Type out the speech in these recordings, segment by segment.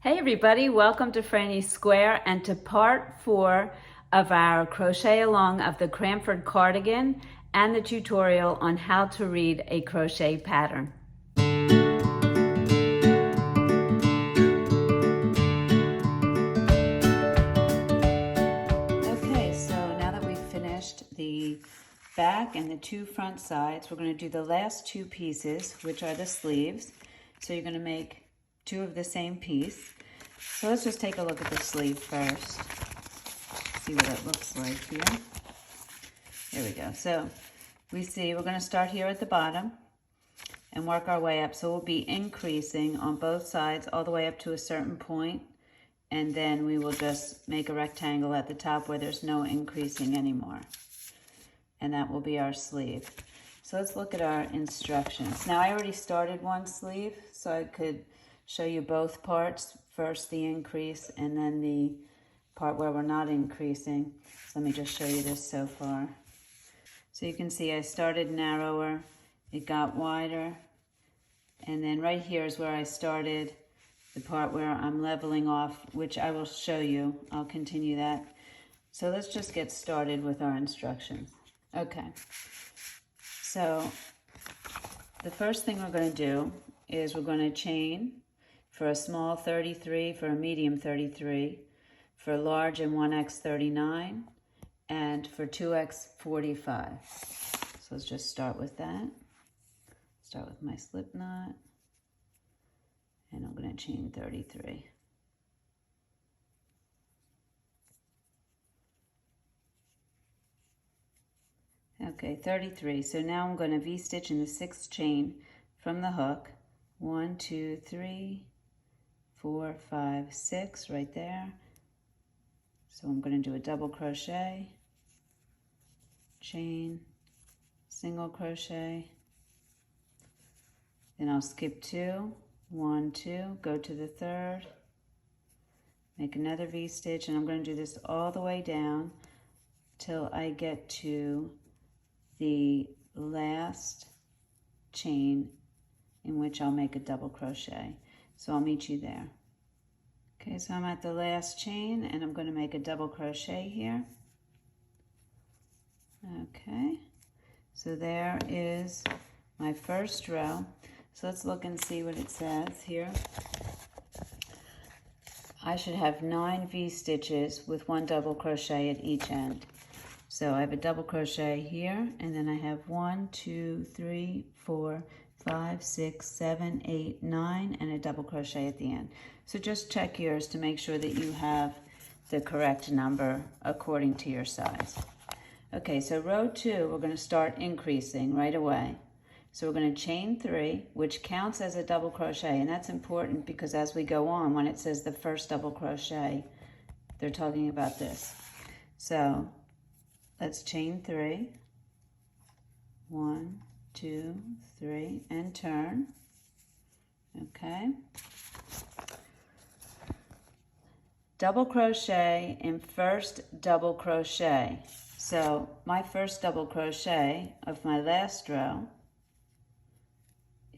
Hey everybody, welcome to Frannie Square and to part 4 of our crochet along of the Cranford Cardigan and the tutorial on how to read a crochet pattern. Okay, so now that we've finished the back and the two front sides, we're going to do the last two pieces, which are the sleeves. So you're going to make two of the same piece. So let's just take a look at the sleeve first. See what it looks like here. There we go. So we see we're going to start here at the bottom and work our way up. So we'll be increasing on both sides all the way up to a certain point, and then we will just make a rectangle at the top where there's no increasing anymore. And that will be our sleeve. So let's look at our instructions. Now I already started one sleeve, so I could show you both parts. First the increase and then the part where we're not increasing. So let me just show you this so far. So you can see I started narrower, it got wider, and then right here is where I started the part where I'm leveling off, which I will show you. I'll continue that. So let's just get started with our instructions. Okay, so the first thing we're going to do is we're going to chain for a small 33, for a medium 33, for a large and 1x 39, and for 2x 45. So let's just start with that. Start with my slip knot, and I'm going to chain 33. Okay, 33. So now I'm going to V-stitch in the 6th chain from the hook. 1, 2, 3, 4, 5, 6 right there. So I'm going to do a double crochet, chain, single crochet, then I'll skip 2, 1, 2, go to the 3rd, make another V-stitch, and I'm going to do this all the way down till I get to the last chain in which I'll make a double crochet. So I'll meet you there. Okay, so I'm at the last chain and I'm going to make a double crochet here. Okay, so there is my first row. So let's look and see what it says here. I should have 9 V-stitches with 1 double crochet at each end. So I have a double crochet here, and then I have 1, 2, 3, 4, 5, 6, 7, 8, 9, and a double crochet at the end. So just check yours to make sure that you have the correct number according to your size. Okay, so row 2, we're going to start increasing right away. So we're going to chain 3, which counts as a double crochet, and that's important because as we go on, when it says the first double crochet, they're talking about this. So let's chain 3, 1, 2, 3, and turn. Okay. Double crochet in first double crochet. So my first double crochet of my last row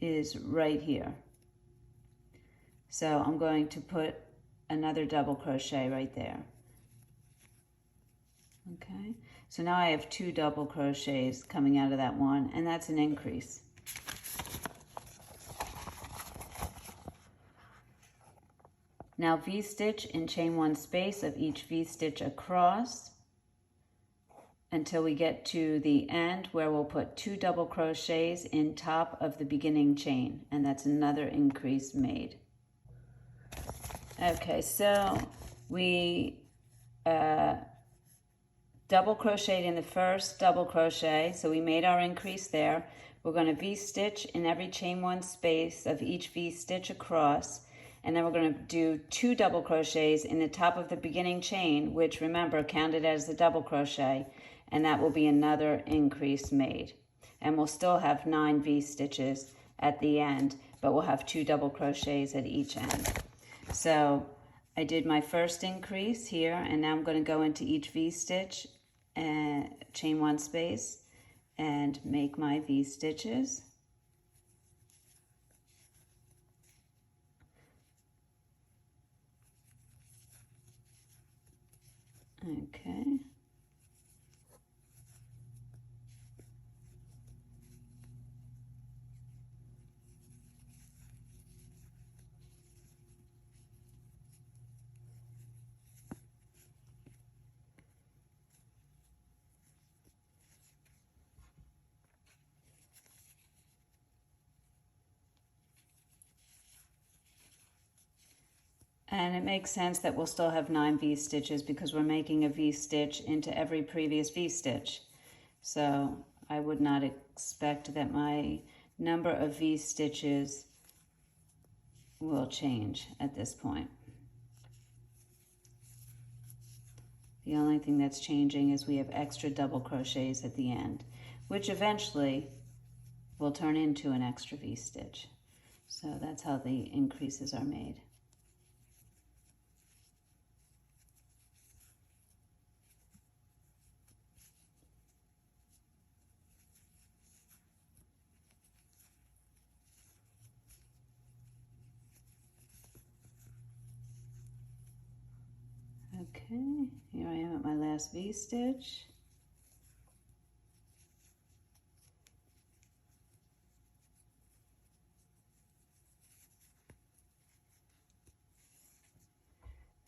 is right here. So I'm going to put another double crochet right there. Okay, so now I have 2 double crochets coming out of that one, and that's an increase. Now V-stitch and chain 1 space of each V-stitch across until we get to the end where we'll put 2 double crochets in top of the beginning chain, and that's another increase made. Okay, so we double crocheted in the first double crochet, so we made our increase there. We're going to V-stitch in every chain 1 space of each V-stitch across, and then we're going to do 2 double crochets in the top of the beginning chain, which remember counted as the double crochet, and that will be another increase made. And we'll still have 9 V-stitches at the end, but we'll have 2 double crochets at each end. So I did my first increase here, and now I'm going to go into each V-stitch and chain 1 space and make my V-stitches. Okay. And it makes sense that we'll still have 9 V-stitches because we're making a V-stitch into every previous V-stitch. So I would not expect that my number of V-stitches will change at this point. The only thing that's changing is we have extra double crochets at the end, which eventually will turn into an extra V-stitch. So that's how the increases are made. Okay, here I am at my last V-stitch.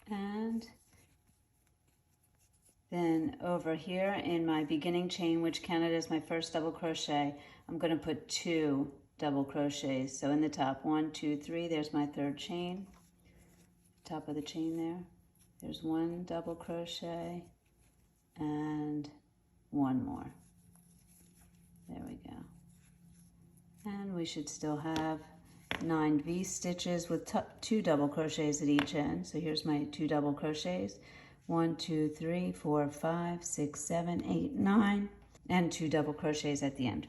And then over here in my beginning chain, which counted as my first double crochet, I'm going to put 2 double crochets. So in the top, 1, 2, 3, there's my third chain. Top of the chain there. There's 1 double crochet and 1 more. There we go. And we should still have 9 V-stitches with 2 double crochets at each end. So here's my 2 double crochets. 1, 2, 3, 4, 5, 6, 7, 8, 9, and 2 double crochets at the end.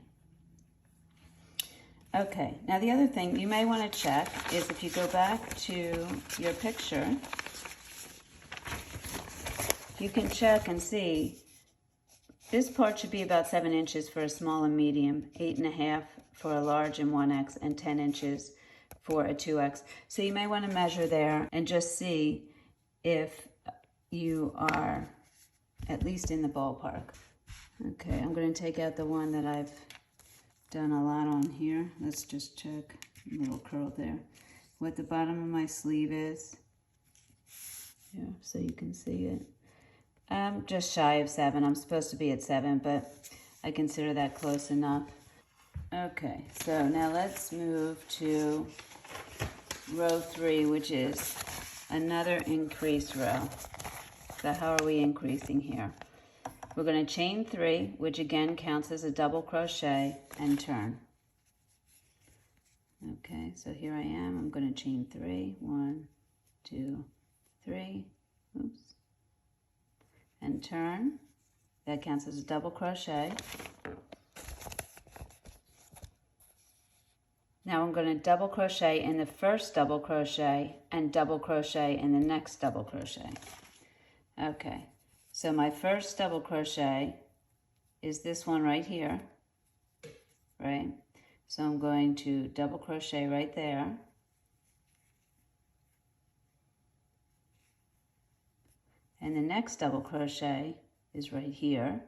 Okay, now the other thing you may want to check is if you go back to your picture, you can check and see this part should be about 7 inches for a small and medium, 8.5 for a large and 1X, and 10 inches for a 2X. So you may want to measure there and just see if you are at least in the ballpark. Okay, I'm going to take out the one that I've done a lot on here. Let's just check, a little curl there, what the bottom of my sleeve is. Yeah, so you can see it. I'm just shy of 7. I'm supposed to be at 7, but I consider that close enough. Okay, so now let's move to row 3, which is another increase row. So how are we increasing here? We're going to chain 3, which again counts as a double crochet, and turn. Okay, so here I am. I'm going to chain 3. 1, 2, 3. Oops. And turn. That counts as a double crochet. Now I'm going to double crochet in the first double crochet and double crochet in the next double crochet. Okay, so my first double crochet is this one right here, right? So I'm going to double crochet right there. And the next double crochet is right here.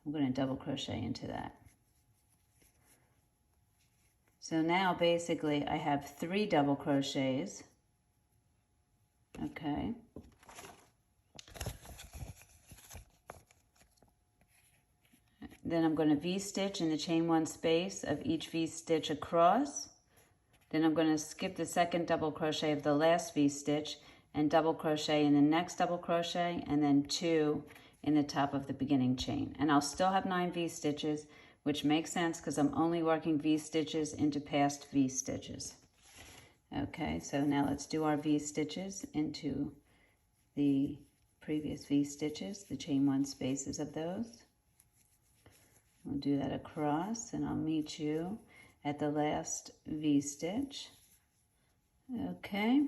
I'm going to double crochet into that. So now basically I have 3 double crochets. Okay. Then I'm going to V-stitch in the chain 1 space of each V-stitch across. Then I'm going to skip the second double crochet of the last V-stitch and double crochet in the next double crochet, and then 2 in the top of the beginning chain. And I'll still have 9 V-stitches, which makes sense because I'm only working V-stitches into past V-stitches. Okay, so now let's do our V-stitches into the previous V-stitches, the chain 1 spaces of those. We'll do that across, and I'll meet you at the last V-stitch. Okay.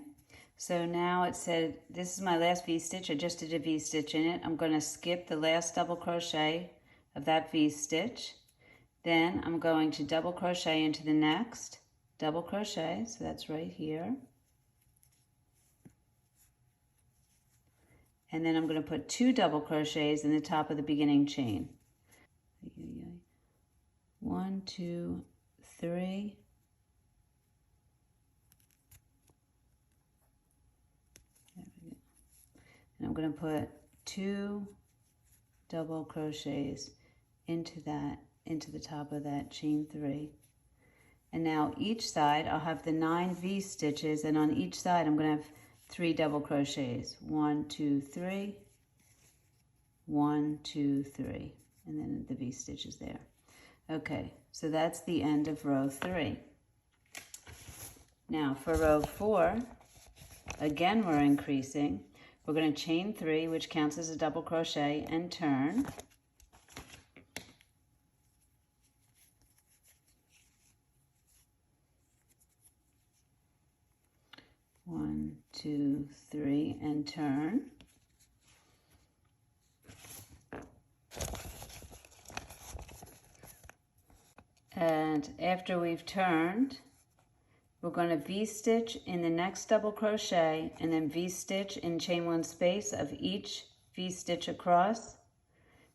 So now it said, this is my last V-stitch. I just did a V-stitch in it. I'm going to skip the last double crochet of that V-stitch. Then I'm going to double crochet into the next double crochet. So that's right here. And then I'm going to put 2 double crochets in the top of the beginning chain. 1, 2, 3. And I'm going to put 2 double crochets into the top of that chain 3. And now each side I'll have the 9 V stitches, and on each side I'm going to have 3 double crochets. 1, 2, 3. 1, 2, 3. And then the V stitches there. Okay, so that's the end of row 3. Now for row 4, again we're increasing. We're going to chain 3, which counts as a double crochet, and turn. One, 2, 3, and turn. And after we've turned, we're going to V-stitch in the next double crochet and then V-stitch in chain 1 space of each V-stitch across.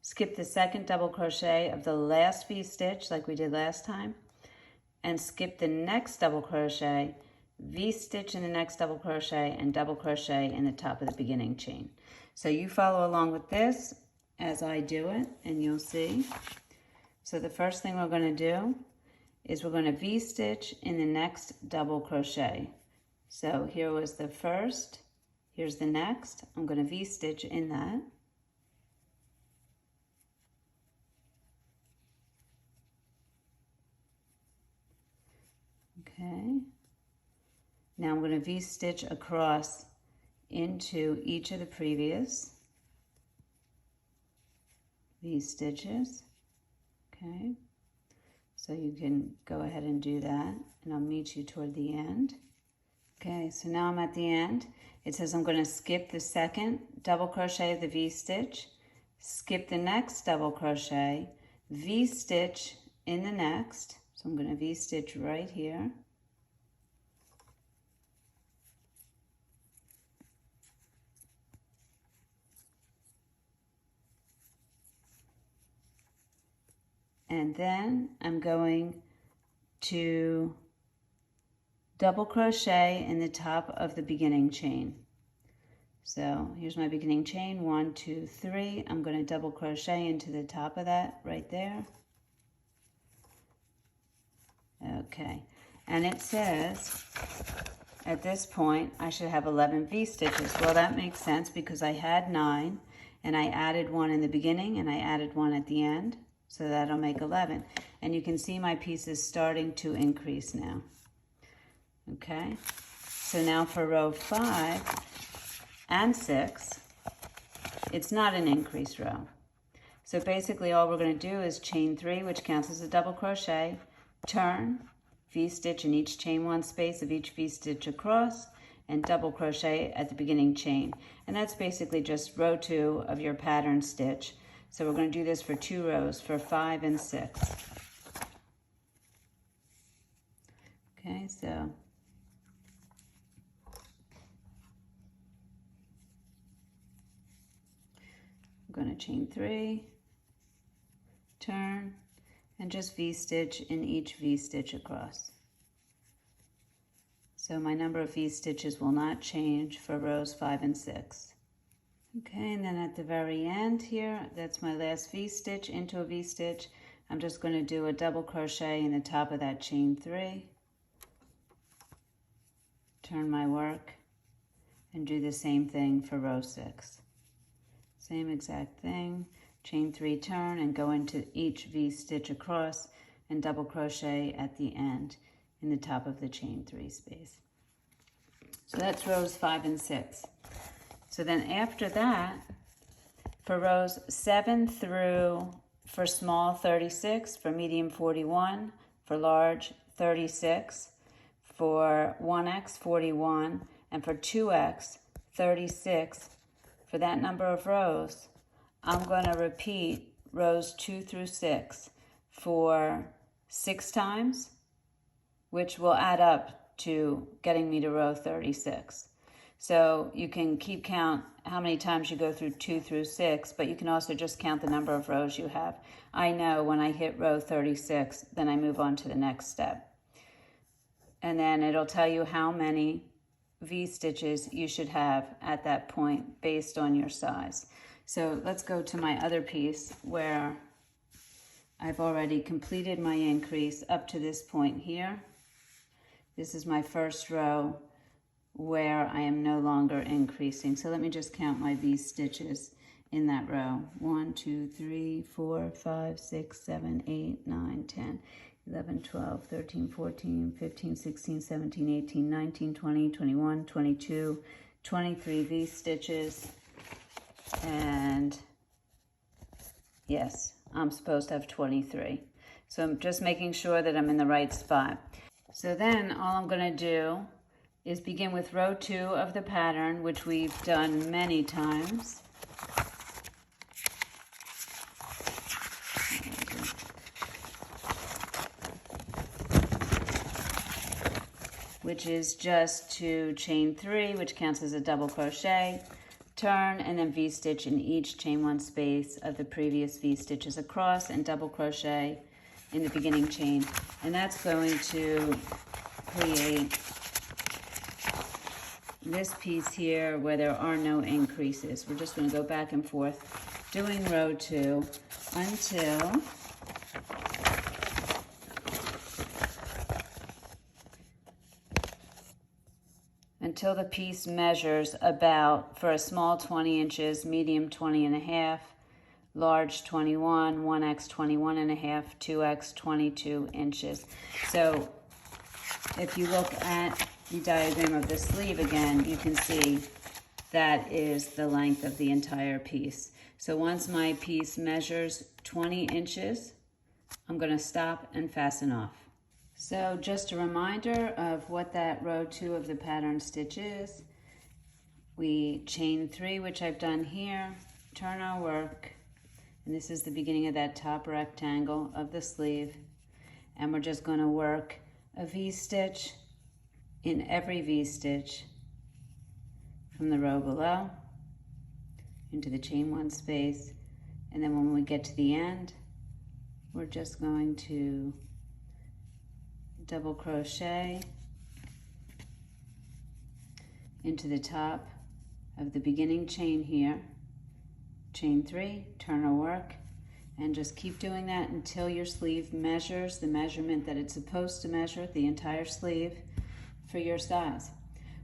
Skip the second double crochet of the last V-stitch like we did last time, and skip the next double crochet, V-stitch in the next double crochet, and double crochet in the top of the beginning chain. So you follow along with this as I do it, and you'll see. So the first thing we're going to do is we're going to V-stitch in the next double crochet. So here was the first, here's the next. I'm going to V-stitch in that. Okay. Now I'm going to V-stitch across into each of the previous V-stitches. Okay. So you can go ahead and do that, and I'll meet you toward the end. Okay, so now I'm at the end. It says I'm going to skip the second double crochet of the V-stitch, skip the next double crochet, V-stitch in the next. So I'm going to V-stitch right here. And then I'm going to double crochet in the top of the beginning chain. So here's my beginning chain, 1, 2, 3. I'm going to double crochet into the top of that right there. Okay, and it says at this point I should have 11 V stitches. Well, that makes sense because I had 9 and I added 1 in the beginning and I added 1 at the end. So that'll make 11. And you can see my piece is starting to increase now. Okay, so now for row 5 and 6, it's not an increase row. So basically all we're going to do is chain 3, which counts as a double crochet, turn, V-stitch in each chain 1 space of each V-stitch across, and double crochet at the beginning chain. And that's basically just row 2 of your pattern stitch. So we're going to do this for 2 rows, for 5 and 6. Okay, so I'm going to chain 3, turn, and just V-stitch in each V-stitch across. So my number of V-stitches will not change for rows 5 and 6. Okay, and then at the very end here, that's my last V-stitch into a V-stitch. I'm just going to do a double crochet in the top of that chain 3. Turn my work and do the same thing for row 6. Same exact thing, chain 3, turn, and go into each V-stitch across and double crochet at the end in the top of the chain 3 space. So that's rows 5 and 6. So then after that, for rows 7 through, for small 36, for medium 41, for large 36, for 1x 41, and for 2x 36, for that number of rows, I'm going to repeat rows 2 through 6 for 6 times, which will add up to getting me to row 36. So you can keep count how many times you go through 2 through 6, but you can also just count the number of rows you have. I know when I hit row 36, then I move on to the next step. And then it'll tell you how many V-stitches you should have at that point based on your size. So let's go to my other piece where I've already completed my increase up to this point here. This is my first row where I am no longer increasing. So let me just count my V-stitches in that row. 1, 2, 3, 4, 5, 6, 7, 8, 9, 10, 11, 12, 13, 14, 15, 16, 17, 18, 19, 20, 21, 22, 23 V-stitches. And yes, I'm supposed to have 23. So I'm just making sure that I'm in the right spot. So then all I'm going to do is begin with row 2 of the pattern, which we've done many times. Which is just to chain 3, which counts as a double crochet, turn, and then V-stitch in each chain 1 space of the previous V-stitches across, and double crochet in the beginning chain. And that's going to create this piece here where there are no increases. We're just going to go back and forth doing row 2 until the piece measures about, for a small 20 inches, medium 20 and a half, large 21, 1x 21 and a half, 2x 22 inches. So if you look at the diagram of the sleeve again, you can see that is the length of the entire piece. So once my piece measures 20 inches, I'm going to stop and fasten off. So just a reminder of what that row 2 of the pattern stitch is. We chain 3, which I've done here, turn our work, and this is the beginning of that top rectangle of the sleeve, and we're just going to work a V-stitch in every V-stitch from the row below into the chain 1 space, and then when we get to the end, we're just going to double crochet into the top of the beginning chain here, chain 3, turn our work, and just keep doing that until your sleeve measures the measurement that it's supposed to measure, the entire sleeve, for your size.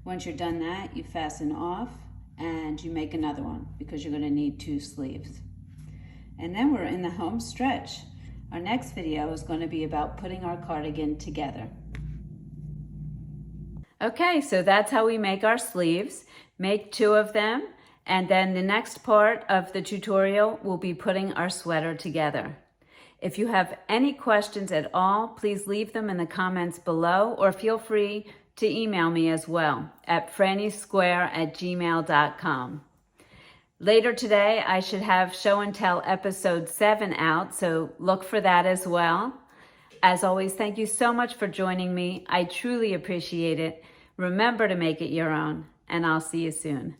Once you're done that, you fasten off and you make another one because you're going to need 2 sleeves. And then we're in the home stretch. Our next video is going to be about putting our cardigan together. Okay, so that's how we make our sleeves. Make 2 of them, and then the next part of the tutorial will be putting our sweater together. If you have any questions at all, please leave them in the comments below, or feel free to email me as well at franniesquare@gmail.com. Later today, I should have Show and Tell episode 7 out, so look for that as well. As always, thank you so much for joining me. I truly appreciate it. Remember to make it your own, and I'll see you soon.